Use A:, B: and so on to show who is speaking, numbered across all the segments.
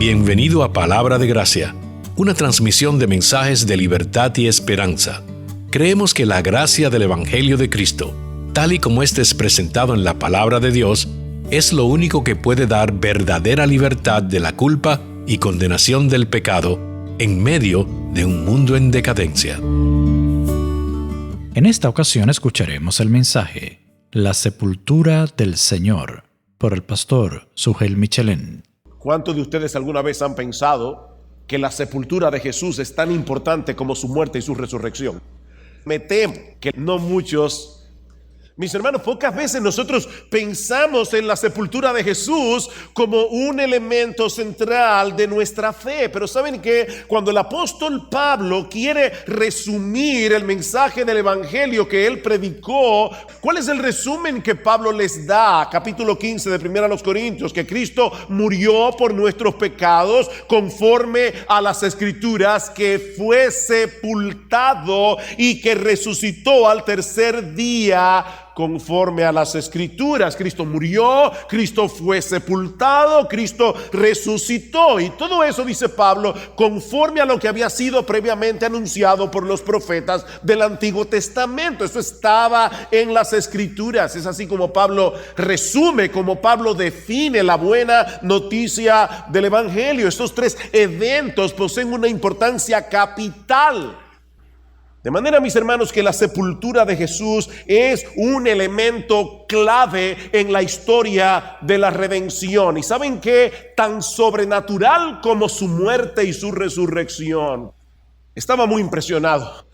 A: Bienvenido a Palabra de Gracia, una transmisión de mensajes de libertad y esperanza. Creemos que la gracia del Evangelio de Cristo, tal y como este es presentado en la Palabra de Dios, es lo único que puede dar verdadera libertad de la culpa y condenación del pecado en medio de un mundo en decadencia.
B: En esta ocasión escucharemos el mensaje La sepultura del Señor por el pastor Sugel Michelén.
C: ¿Cuántos de ustedes alguna vez han pensado que la sepultura de Jesús es tan importante como su muerte y su resurrección? Me temo que no muchos. Mis hermanos, pocas veces nosotros pensamos en la sepultura de Jesús como un elemento central de nuestra fe. Pero ¿saben qué? Cuando el apóstol Pablo quiere resumir el mensaje del Evangelio que él predicó, ¿cuál es el resumen que Pablo les da? Capítulo 15 de 1 Corintios, que Cristo murió por nuestros pecados conforme a las Escrituras, que fue sepultado y que resucitó al tercer día conforme a las Escrituras. Cristo murió, Cristo fue sepultado, Cristo resucitó, y todo eso, dice Pablo, conforme a lo que había sido previamente anunciado por los profetas del Antiguo Testamento. Eso estaba en las Escrituras. Es así como Pablo resume, como Pablo define la buena noticia del Evangelio. Estos tres eventos poseen una importancia capital. De manera, mis hermanos, que la sepultura de Jesús es un elemento clave en la historia de la redención. ¿Y saben qué? Tan sobrenatural como su muerte y su resurrección. Estaba muy impresionado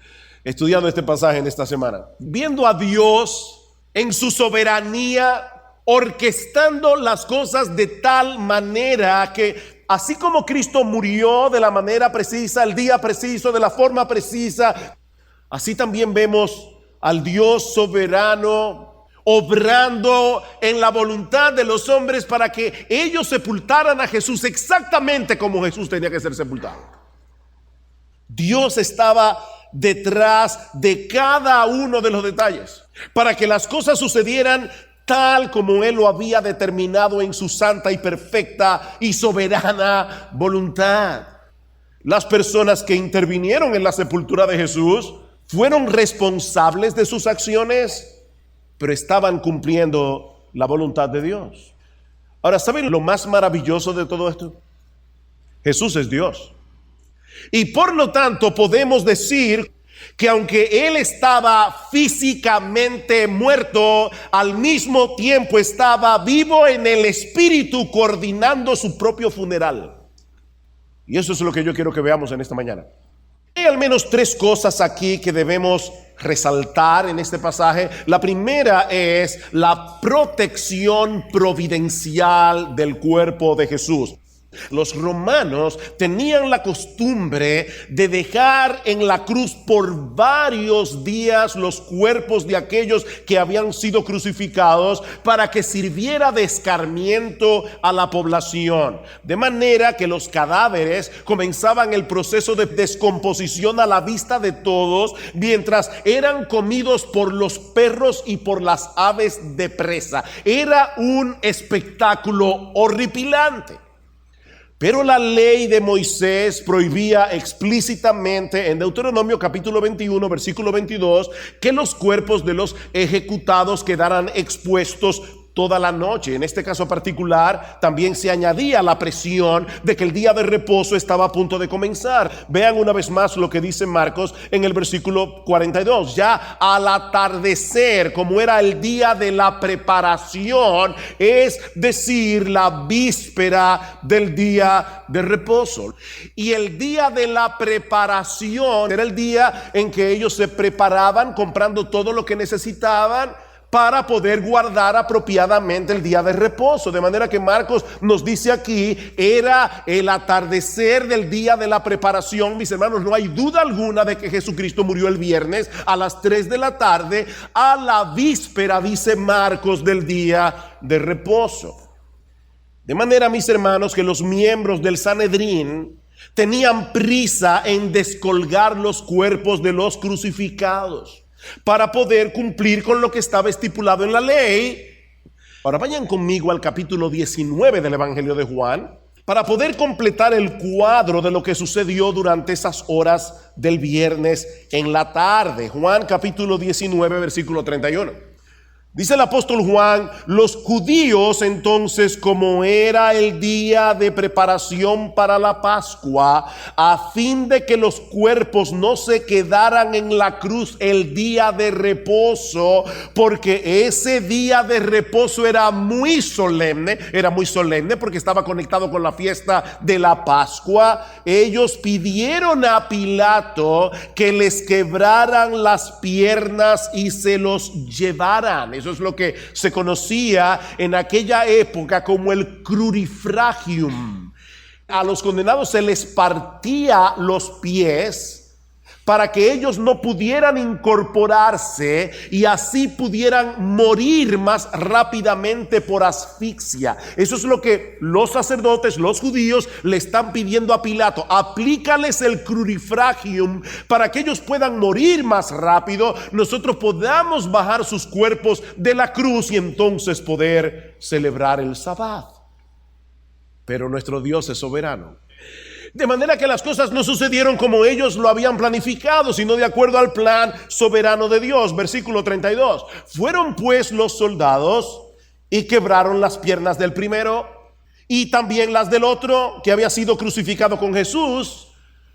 C: estudiando este pasaje en esta semana, viendo a Dios en su soberanía, orquestando las cosas de tal manera que, así como Cristo murió de la manera precisa, el día preciso, de la forma precisa, así también vemos al Dios soberano obrando en la voluntad de los hombres para que ellos sepultaran a Jesús exactamente como Jesús tenía que ser sepultado. Dios estaba detrás de cada uno de los detalles para que las cosas sucedieran tal como Él lo había determinado en su santa y perfecta y soberana voluntad. Las personas que intervinieron en la sepultura de Jesús fueron responsables de sus acciones, pero estaban cumpliendo la voluntad de Dios. Ahora, ¿saben lo más maravilloso de todo esto? Jesús es Dios. Y por lo tanto podemos decir que aunque Él estaba físicamente muerto, al mismo tiempo estaba vivo en el espíritu, coordinando su propio funeral. Y eso es lo que yo quiero que veamos en esta mañana. Hay al menos tres cosas aquí que debemos resaltar en este pasaje. La primera es la protección providencial del cuerpo de Jesús. Los romanos tenían la costumbre de dejar en la cruz por varios días los cuerpos de aquellos que habían sido crucificados para que sirviera de escarmiento a la población. De manera que los cadáveres comenzaban el proceso de descomposición a la vista de todos, mientras eran comidos por los perros y por las aves de presa. Era un espectáculo horripilante. Pero la ley de Moisés prohibía explícitamente en Deuteronomio capítulo 21, versículo 22, que los cuerpos de los ejecutados quedaran expuestos toda la noche. En este caso particular también se añadía la presión de que el día de reposo estaba a punto de comenzar. Vean una vez más lo que dice Marcos en el versículo 42. Ya al atardecer, como era el día de la preparación, es decir, la víspera del día de reposo. Y el día de la preparación era el día en que ellos se preparaban comprando todo lo que necesitaban para poder guardar apropiadamente el día de reposo. De manera que Marcos nos dice aquí, era el atardecer del día de la preparación. Mis hermanos, no hay duda alguna de que Jesucristo murió el viernes a las 3 de la tarde, a la víspera, dice Marcos, del día de reposo. De manera, mis hermanos, que los miembros del Sanedrín tenían prisa en descolgar los cuerpos de los crucificados para poder cumplir con lo que estaba estipulado en la ley. Ahora vayan conmigo al capítulo 19 del Evangelio de Juan. Para poder completar el cuadro de lo que sucedió durante esas horas del viernes en la tarde. Juan capítulo 19, versículo 31. Dice el apóstol Juan: los judíos entonces, como era el día de preparación para la Pascua, a fin de que los cuerpos no se quedaran en la cruz el día de reposo, porque ese día de reposo era muy solemne porque estaba conectado con la fiesta de la Pascua. Ellos pidieron a Pilato que les quebraran las piernas y se los llevaran. Eso es lo que se conocía en aquella época como el crurifragium. A los condenados se les partía los pies para que ellos no pudieran incorporarse y así pudieran morir más rápidamente por asfixia. Eso es lo que los sacerdotes, los judíos, le están pidiendo a Pilato: aplícales el crurifragium para que ellos puedan morir más rápido, nosotros podamos bajar sus cuerpos de la cruz y entonces poder celebrar el Sabbat. Pero nuestro Dios es soberano. De manera que las cosas no sucedieron como ellos lo habían planificado, sino de acuerdo al plan soberano de Dios. Versículo 32. Fueron pues los soldados y quebraron las piernas del primero y también las del otro que había sido crucificado con Jesús.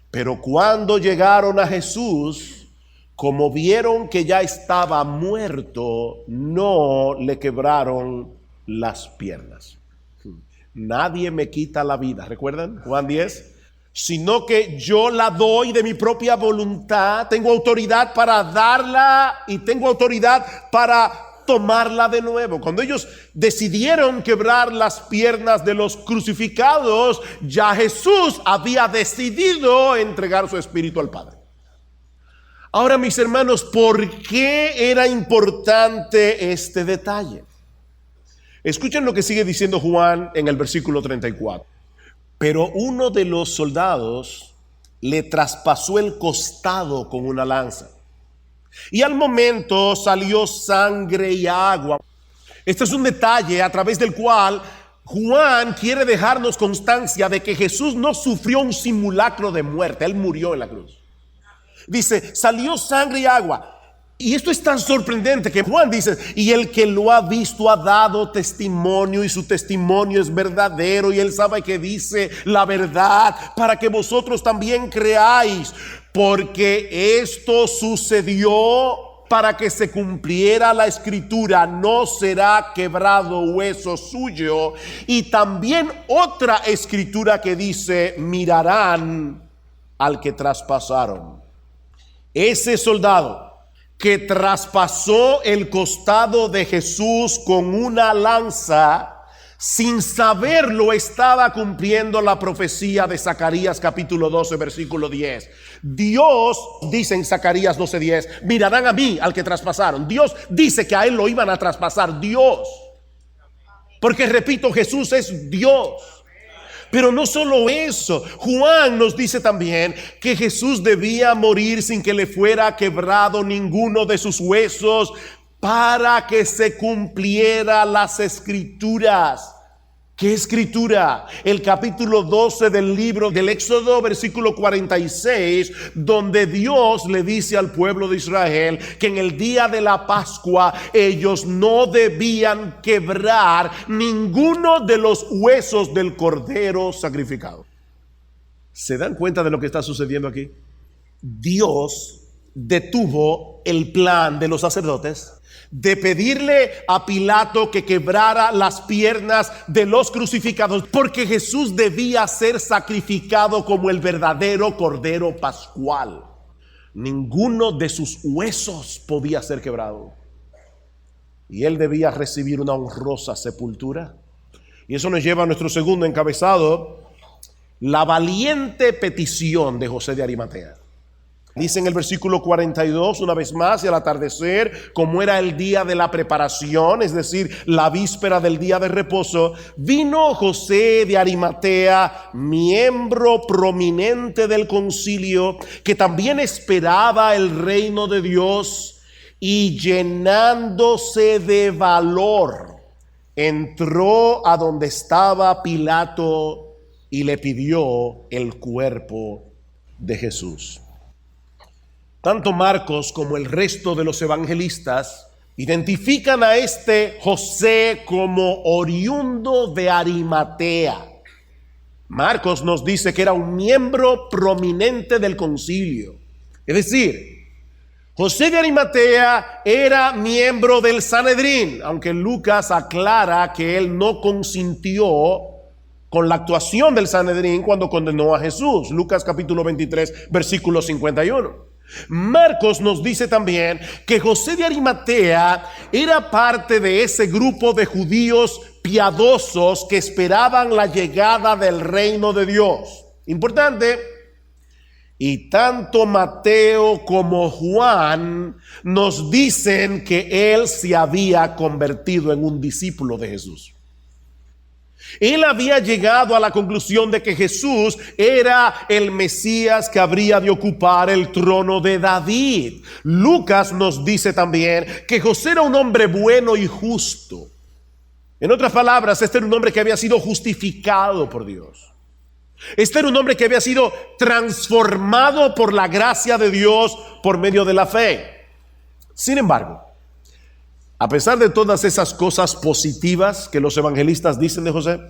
C: Pero cuando llegaron a Jesús, como vieron que ya estaba muerto, no le quebraron las piernas. Nadie me quita la vida, ¿recuerdan? Juan 10. Sino que yo la doy de mi propia voluntad. Tengo autoridad para darla y tengo autoridad para tomarla de nuevo. Cuando ellos decidieron quebrar las piernas de los crucificados, ya Jesús había decidido entregar su espíritu al Padre. Ahora, mis hermanos, ¿por qué era importante este detalle? Escuchen lo que sigue diciendo Juan en el versículo 34. Pero uno de los soldados le traspasó el costado con una lanza, y al momento salió sangre y agua. Este es un detalle a través del cual Juan quiere dejarnos constancia de que Jesús no sufrió un simulacro de muerte. Él murió en la cruz. Dice, salió sangre y agua. Y esto es tan sorprendente que Juan dice: y el que lo ha visto ha dado testimonio, y su testimonio es verdadero, y él sabe que dice la verdad, para que vosotros también creáis, porque esto sucedió para que se cumpliera la escritura: no será quebrado hueso suyo. Y también otra escritura que dice: mirarán al que traspasaron. Ese soldado que traspasó el costado de Jesús con una lanza, sin saberlo, estaba cumpliendo la profecía de Zacarías capítulo 12 versículo 10. Dios dice en Zacarías 12:10: mirarán a mí al que traspasaron. Dios dice que a él lo iban a traspasar. Dios, porque repito, Jesús es Dios. Pero no solo eso, Juan nos dice también que Jesús debía morir sin que le fuera quebrado ninguno de sus huesos, para que se cumpliera las escrituras. ¿Qué escritura? El capítulo 12 del libro del Éxodo, versículo 46, donde Dios le dice al pueblo de Israel que en el día de la Pascua ellos no debían quebrar ninguno de los huesos del cordero sacrificado. ¿Se dan cuenta de lo que está sucediendo aquí? Dios detuvo el plan de los sacerdotes de pedirle a Pilato que quebrara las piernas de los crucificados, porque Jesús debía ser sacrificado como el verdadero cordero pascual. Ninguno de sus huesos podía ser quebrado, y él debía recibir una honrosa sepultura. Y eso nos lleva a nuestro segundo encabezado: la valiente petición de José de Arimatea. Dice en el versículo 42, una vez más: y al atardecer, como era el día de la preparación, es decir, la víspera del día de reposo, vino José de Arimatea, miembro prominente del concilio, que también esperaba el reino de Dios, y llenándose de valor, entró a donde estaba Pilato y le pidió el cuerpo de Jesús. Tanto Marcos como el resto de los evangelistas identifican a este José como oriundo de Arimatea. Marcos nos dice que era un miembro prominente del concilio. Es decir, José de Arimatea era miembro del Sanedrín, aunque Lucas aclara que él no consintió con la actuación del Sanedrín cuando condenó a Jesús. Lucas capítulo 23, versículo 51. Marcos nos dice también que José de Arimatea era parte de ese grupo de judíos piadosos que esperaban la llegada del reino de Dios. Importante. Y tanto Mateo como Juan nos dicen que él se había convertido en un discípulo de Jesús. Él había llegado a la conclusión de que Jesús era el Mesías que habría de ocupar el trono de David. Lucas nos dice también que José era un hombre bueno y justo. En otras palabras, este era un hombre que había sido justificado por Dios. Este era un hombre que había sido transformado por la gracia de Dios por medio de la fe. Sin embargo, a pesar de todas esas cosas positivas que los evangelistas dicen de José,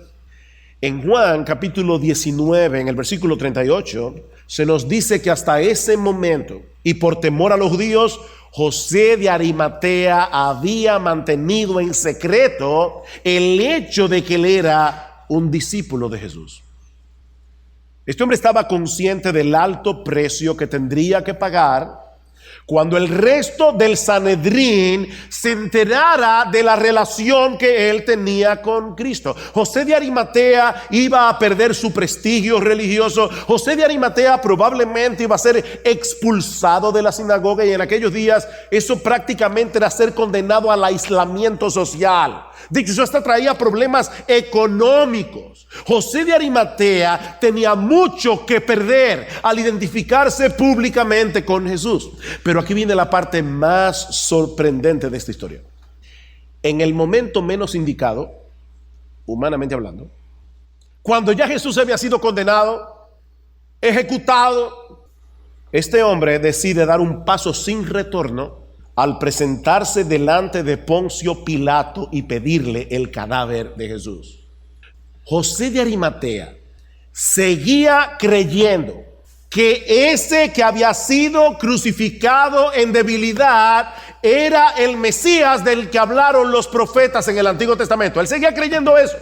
C: en Juan capítulo 19, en el versículo 38, se nos dice que hasta ese momento, y por temor a los judíos, José de Arimatea había mantenido en secreto el hecho de que él era un discípulo de Jesús. Este hombre estaba consciente del alto precio que tendría que pagar cuando el resto del Sanedrín se enterara de la relación que él tenía con Cristo. José de Arimatea iba a perder su prestigio religioso. José de Arimatea probablemente iba a ser expulsado de la sinagoga, y en aquellos días eso prácticamente era ser condenado al aislamiento social. Dicho eso, hasta traía problemas económicos. José de Arimatea tenía mucho que perder al identificarse públicamente con Jesús. Pero aquí viene la parte más sorprendente de esta historia. En el momento menos indicado, humanamente hablando, cuando ya Jesús había sido condenado, ejecutado, este hombre decide dar un paso sin retorno al presentarse delante de Poncio Pilato y pedirle el cadáver de Jesús. José de Arimatea seguía creyendo que ese que había sido crucificado en debilidad era el Mesías del que hablaron los profetas en el Antiguo Testamento. Él seguía creyendo eso,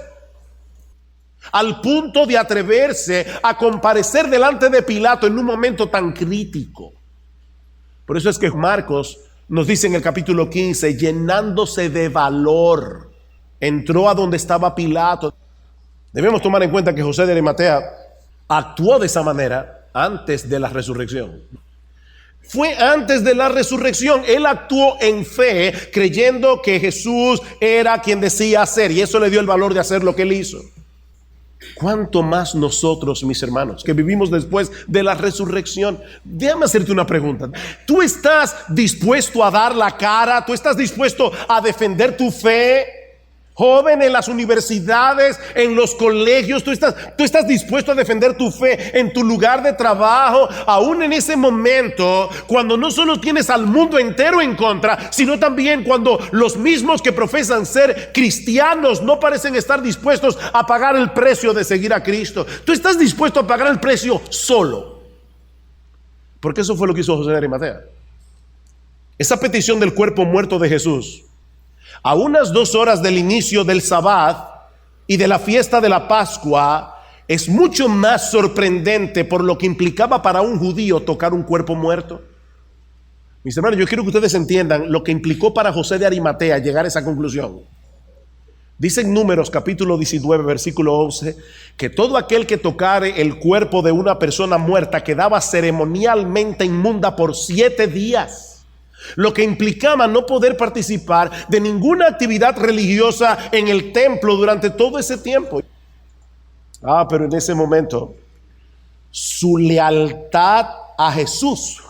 C: al punto de atreverse a comparecer delante de Pilato en un momento tan crítico. Por eso es que Marcos nos dice en el capítulo 15, llenándose de valor, entró a donde estaba Pilato. Debemos tomar en cuenta que José de Arimatea actuó de esa manera antes de la resurrección. Fue antes de la resurrección. Él actuó en fe, creyendo que Jesús era quien decía ser, y eso le dio el valor de hacer lo que él hizo. ¿Cuánto más nosotros, mis hermanos, que vivimos después de la resurrección? Déjame hacerte una pregunta. ¿Tú estás dispuesto a dar la cara? ¿Tú estás dispuesto a defender tu fe? Joven, en las universidades, en los colegios, tú estás dispuesto a defender tu fe en tu lugar de trabajo, aún en ese momento cuando no solo tienes al mundo entero en contra, sino también cuando los mismos que profesan ser cristianos no parecen estar dispuestos a pagar el precio de seguir a Cristo. Tú estás dispuesto a pagar el precio solo, porque eso fue lo que hizo José de Arimatea. Esa petición del cuerpo muerto de Jesús, a unas 2 horas del inicio del Sabbat y de la fiesta de la Pascua, es mucho más sorprendente por lo que implicaba para un judío tocar un cuerpo muerto. Mis hermanos, yo quiero que ustedes entiendan lo que implicó para José de Arimatea llegar a esa conclusión. Dice en Números capítulo 19 versículo 11 que todo aquel que tocare el cuerpo de una persona muerta quedaba ceremonialmente inmunda por 7 días. Lo que implicaba no poder participar de ninguna actividad religiosa en el templo durante todo ese tiempo. Pero en ese momento su lealtad a Jesús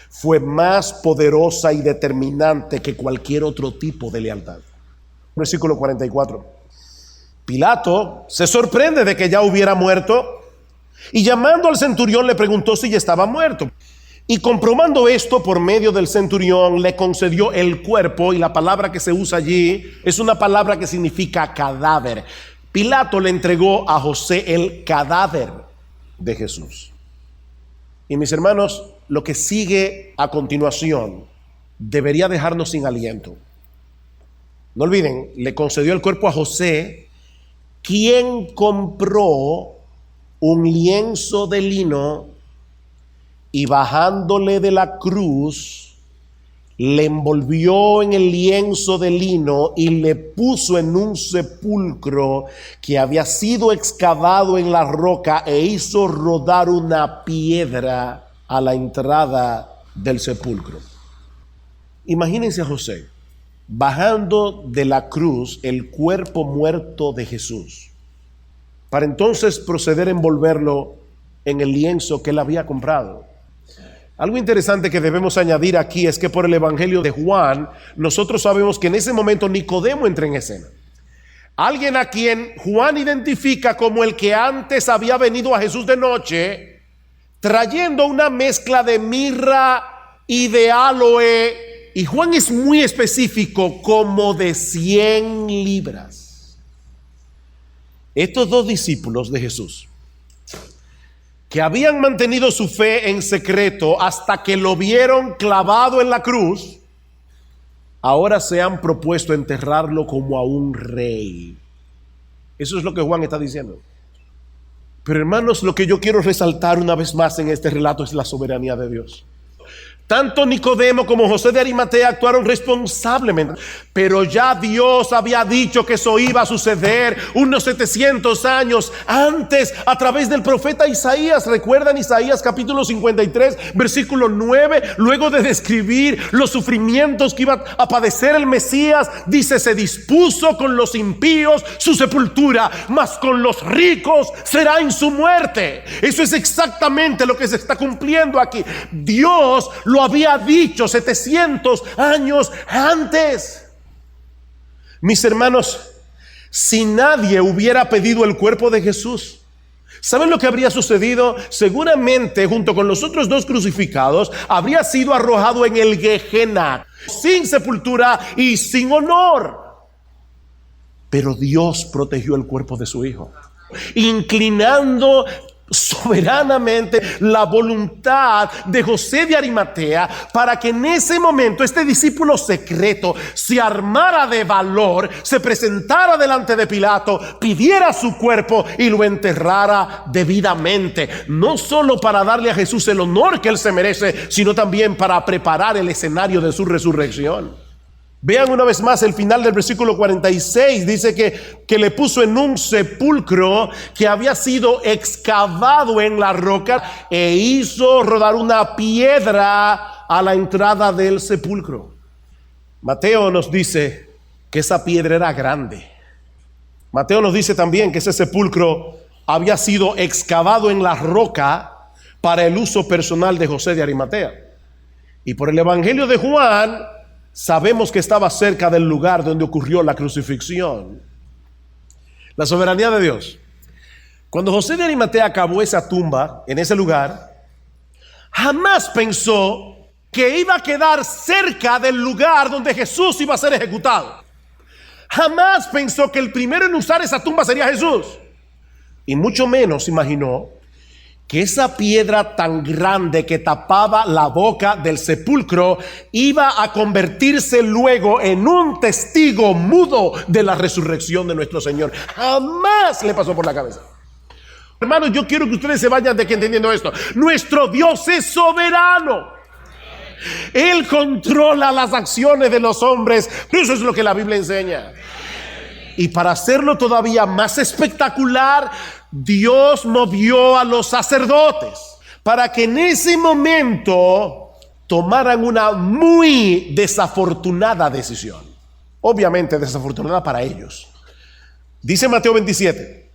C: fue más poderosa y determinante que cualquier otro tipo de lealtad. Versículo 44. Pilato se sorprende de que ya hubiera muerto y llamando al centurión le preguntó si ya estaba muerto. Y comprobando esto por medio del centurión, le concedió el cuerpo, y la palabra que se usa allí es una palabra que significa cadáver. Pilato le entregó a José el cadáver de Jesús. Y mis hermanos, lo que sigue a continuación debería dejarnos sin aliento. No olviden, le concedió el cuerpo a José, quien compró un lienzo de lino y bajándole de la cruz, le envolvió en el lienzo de lino y le puso en un sepulcro que había sido excavado en la roca, e hizo rodar una piedra a la entrada del sepulcro. Imagínense a José bajando de la cruz el cuerpo muerto de Jesús, para entonces proceder a envolverlo en el lienzo que él había comprado. Algo interesante que debemos añadir aquí es que por el Evangelio de Juan, nosotros sabemos que en ese momento Nicodemo entra en escena. Alguien a quien Juan identifica como el que antes había venido a Jesús de noche, trayendo una mezcla de mirra y de áloe, y Juan es muy específico, como de 100 libras. Estos dos discípulos de Jesús, que habían mantenido su fe en secreto hasta que lo vieron clavado en la cruz, ahora se han propuesto enterrarlo como a un rey. Eso es lo que Juan está diciendo. Pero hermanos, lo que yo quiero resaltar una vez más en este relato es la soberanía de Dios. Tanto Nicodemo como José de Arimatea actuaron responsablemente, pero ya Dios había dicho que eso iba a suceder unos 700 años antes a través del profeta Isaías. ¿Recuerdan Isaías capítulo 53, versículo 9? Luego de describir los sufrimientos que iba a padecer el Mesías, dice: se dispuso con los impíos su sepultura, mas con los ricos será en su muerte. Eso es exactamente lo que se está cumpliendo aquí. Dios lo había dicho 700 años antes. Mis hermanos, si nadie hubiera pedido el cuerpo de Jesús, ¿saben lo que habría sucedido? Seguramente junto con los otros dos crucificados habría sido arrojado en el Gehenna, sin sepultura y sin honor. Pero Dios protegió el cuerpo de su Hijo, inclinando soberanamente la voluntad de José de Arimatea para que en ese momento este discípulo secreto se armara de valor, se presentara delante de Pilato, pidiera su cuerpo y lo enterrara debidamente, no solo para darle a Jesús el honor que él se merece, sino también para preparar el escenario de su resurrección. Vean una vez más el final del versículo 46. Dice que le puso en un sepulcro que había sido excavado en la roca, e hizo rodar una piedra a la entrada del sepulcro. Mateo nos dice que esa piedra era grande. Mateo nos dice también que ese sepulcro había sido excavado en la roca para el uso personal de José de Arimatea. Y por el Evangelio de Juan sabemos que estaba cerca del lugar donde ocurrió la crucifixión. La soberanía de Dios. Cuando José de Arimatea cavó esa tumba en ese lugar, jamás pensó que iba a quedar cerca del lugar donde Jesús iba a ser ejecutado. Jamás pensó que el primero en usar esa tumba sería Jesús. Y mucho menos imaginó que esa piedra tan grande que tapaba la boca del sepulcro iba a convertirse luego en un testigo mudo de la resurrección de nuestro Señor. Jamás le pasó por la cabeza. Hermanos, yo quiero que ustedes se vayan de aquí entendiendo esto. Nuestro Dios es soberano. Él controla las acciones de los hombres. Eso es lo que la Biblia enseña. Y para hacerlo todavía más espectacular, Dios movió a los sacerdotes para que en ese momento tomaran una muy desafortunada decisión. Obviamente desafortunada para ellos. Dice Mateo 27: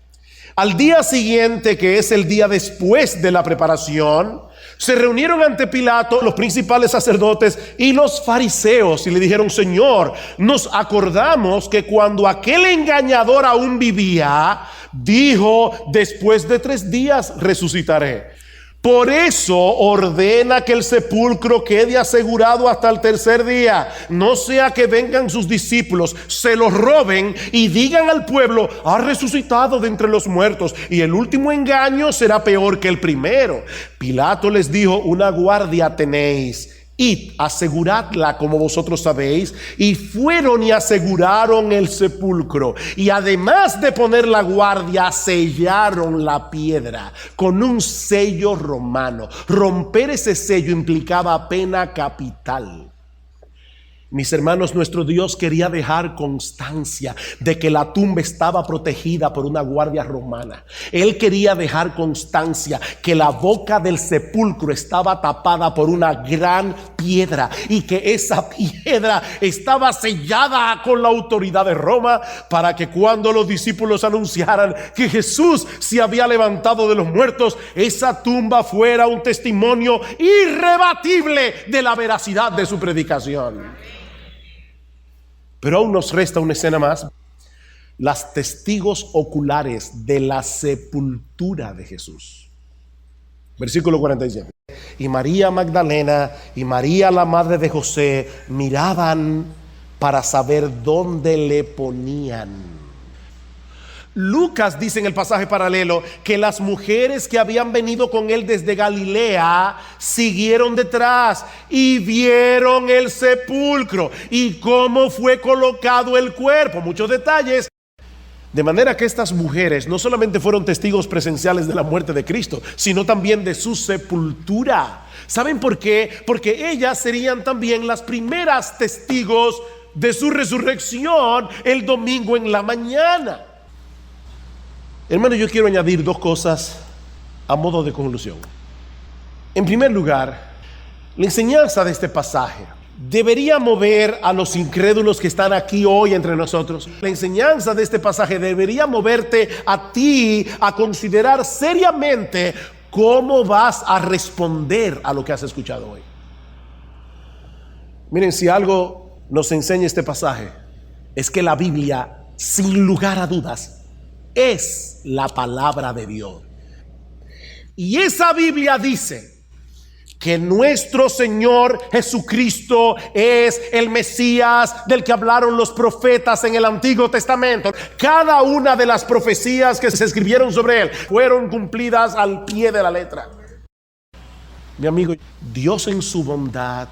C: al día siguiente, que es el día después de la preparación, Se reunieron ante Pilato los principales sacerdotes y los fariseos y le dijeron: Señor, nos acordamos que cuando aquel engañador aún vivía, dijo: después de 3 días resucitaré. Por eso ordena que el sepulcro quede asegurado hasta el 3er día, no sea que vengan sus discípulos, se lo roben y digan al pueblo: ha resucitado de entre los muertos, y el último engaño será peor que el primero. Pilato les dijo: una guardia tenéis, id, aseguradla como vosotros sabéis. Y fueron y aseguraron el sepulcro, y además de poner la guardia, sellaron la piedra con un sello romano. Romper ese sello implicaba pena capital. Mis hermanos, nuestro Dios quería dejar constancia de que la tumba estaba protegida por una guardia romana. Él quería dejar constancia que la boca del sepulcro estaba tapada por una gran piedra y que esa piedra estaba sellada con la autoridad de Roma, para que cuando los discípulos anunciaran que Jesús se había levantado de los muertos, esa tumba fuera un testimonio irrebatible de la veracidad de su predicación. Pero aún nos resta una escena más: las testigos oculares de la sepultura de Jesús. Versículo 47. Y María Magdalena y María, la madre de José, miraban para saber dónde le ponían. Lucas dice en el pasaje paralelo que las mujeres que habían venido con él desde Galilea siguieron detrás y vieron el sepulcro y cómo fue colocado el cuerpo. Muchos detalles. De manera que estas mujeres no solamente fueron testigos presenciales de la muerte de Cristo, sino también de su sepultura. ¿Saben por qué? Porque ellas serían también las primeras testigos de su resurrección el domingo en la mañana. Hermano, yo quiero añadir 2 cosas a modo de conclusión. En primer lugar, la enseñanza de este pasaje debería mover a los incrédulos que están aquí hoy entre nosotros. La enseñanza de este pasaje debería moverte a ti a considerar seriamente cómo vas a responder a lo que has escuchado hoy. Miren, si algo nos enseña este pasaje, es que la Biblia, sin lugar a dudas, es la palabra de Dios. Y esa Biblia dice que nuestro Señor Jesucristo es el Mesías del que hablaron los profetas en el Antiguo Testamento. Cada una de las profecías que se escribieron sobre él fueron cumplidas al pie de la letra. Mi amigo, Dios en su bondad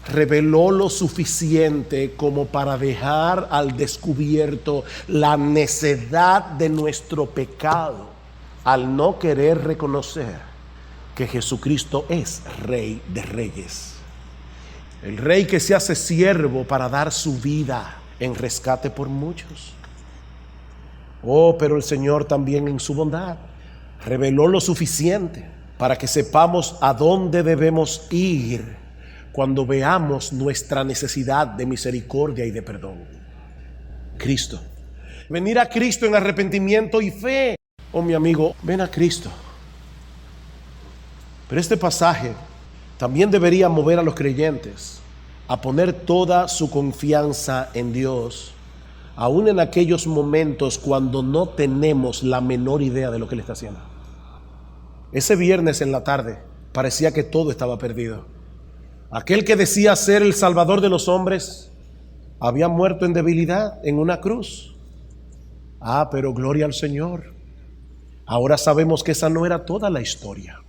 C: reveló lo suficiente como para dejar al descubierto la necedad de nuestro pecado al no querer reconocer que Jesucristo es Rey de Reyes, el Rey que se hace siervo para dar su vida en rescate por muchos. Oh, pero el Señor también en su bondad reveló lo suficiente para que sepamos a dónde debemos ir cuando veamos nuestra necesidad de misericordia y de perdón. Cristo. Venir a Cristo en arrepentimiento y fe. Oh, mi amigo, ven a Cristo. Pero este pasaje también debería mover a los creyentes a poner toda su confianza en Dios, aún en aquellos momentos cuando no tenemos la menor idea de lo que Él está haciendo. Ese viernes en la tarde parecía que todo estaba perdido. Aquel que decía ser el Salvador de los hombres había muerto en debilidad en una cruz. Pero gloria al Señor. Ahora sabemos que esa no era toda la historia.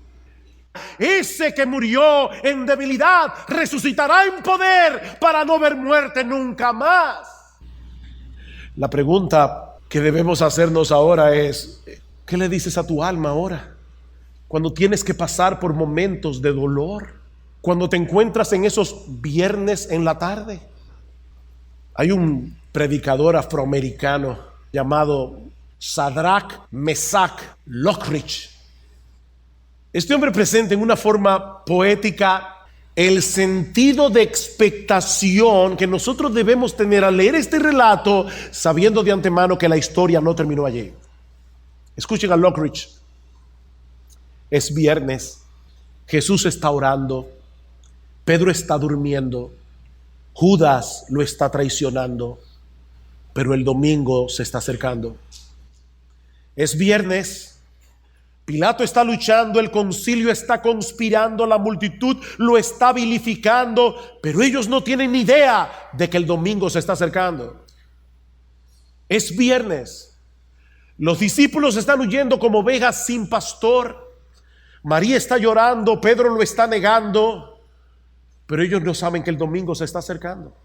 C: Ese que murió en debilidad resucitará en poder para no ver muerte nunca más. La pregunta que debemos hacernos ahora es: ¿qué le dices a tu alma ahora? Cuando tienes que pasar por momentos de dolor, cuando te encuentras en esos viernes en la tarde. Hay un predicador afroamericano llamado Shadrach Meshach Lockridge. Este hombre presenta en una forma poética el sentido de expectación que nosotros debemos tener al leer este relato, sabiendo de antemano que la historia no terminó allí. Escuchen a Lockridge. Es viernes Jesús está orando, Pedro está durmiendo, Judas lo está traicionando, pero el domingo se está acercando. Es viernes, Pilato está luchando, el concilio está conspirando, la multitud lo está vilificando, pero ellos no tienen ni idea de que el domingo se está acercando. Es viernes, los discípulos están huyendo como ovejas sin pastor. María está llorando, Pedro lo está negando, pero ellos no saben que el domingo se está acercando.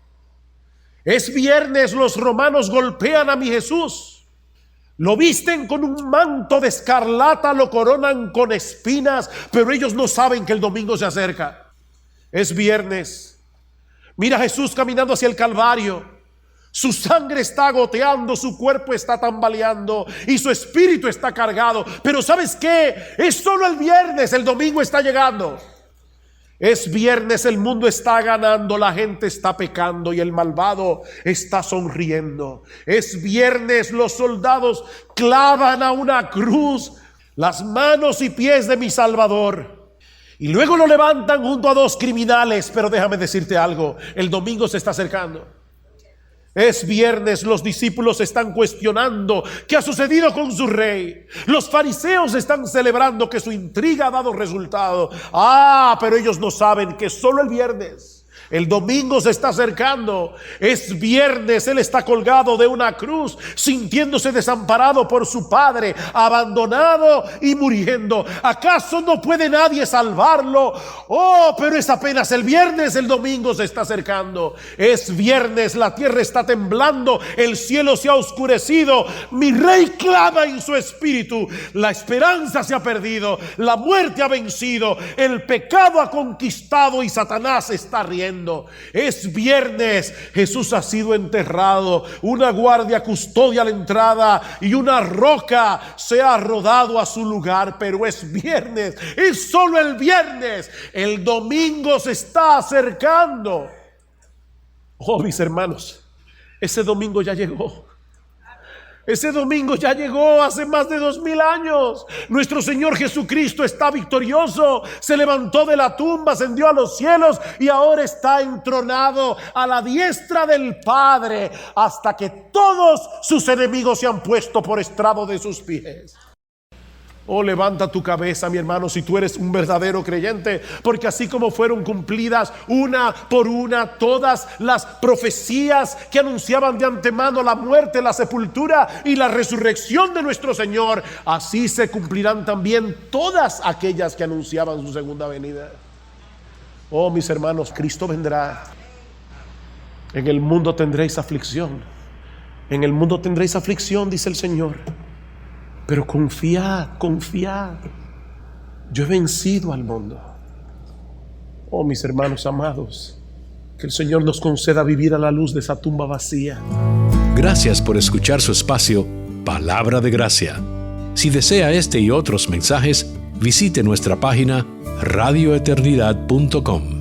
C: Es viernes, los romanos golpean a mi Jesús, lo visten con un manto de escarlata, lo coronan con espinas, pero ellos no saben que el domingo se acerca. Es viernes, mira a Jesús caminando hacia el Calvario. Su sangre está goteando, su cuerpo está tambaleando y su espíritu está cargado. Pero ¿sabes qué? Es solo el viernes, el domingo está llegando. Es viernes, el mundo está ganando, la gente está pecando y el malvado está sonriendo. Es viernes, los soldados clavan a una cruz las manos y pies de mi Salvador. Y luego lo levantan junto a dos criminales. Pero déjame decirte algo, el domingo se está acercando. Es viernes, los discípulos están cuestionando qué ha sucedido con su rey. Los fariseos están celebrando que su intriga ha dado resultado. Pero ellos no saben que solo el viernes, el domingo se está acercando. Es viernes, él está colgado de una cruz, sintiéndose desamparado por su padre, abandonado y muriendo. ¿Acaso no puede nadie salvarlo? Pero es apenas el viernes, el domingo se está acercando. Es viernes, la tierra está temblando, el cielo se ha oscurecido, mi rey clama en su espíritu. La esperanza se ha perdido, la muerte ha vencido, el pecado ha conquistado y Satanás está riendo. Es viernes, Jesús ha sido enterrado, una guardia custodia la entrada y una roca se ha rodado a su lugar. Pero es viernes, es solo el viernes, el domingo se está acercando. Mis hermanos, ese domingo ya llegó. Ese domingo ya llegó hace más de 2000 años. Nuestro Señor Jesucristo está victorioso, se levantó de la tumba, ascendió a los cielos y ahora está entronado a la diestra del Padre hasta que todos sus enemigos se han puesto por estrado de sus pies. Levanta tu cabeza, mi hermano, si tú eres un verdadero creyente, porque así como fueron cumplidas una por una todas las profecías que anunciaban de antemano la muerte, la sepultura y la resurrección de nuestro Señor, así se cumplirán también todas aquellas que anunciaban su segunda venida. Mis hermanos, Cristo vendrá. En el mundo tendréis aflicción. En el mundo tendréis aflicción, dice el Señor. Pero confiad, yo he vencido al mundo. Mis hermanos amados, que el Señor nos conceda vivir a la luz de esa tumba vacía.
A: Gracias por escuchar su espacio Palabra de Gracia. Si desea este y otros mensajes, visite nuestra página radioeternidad.com.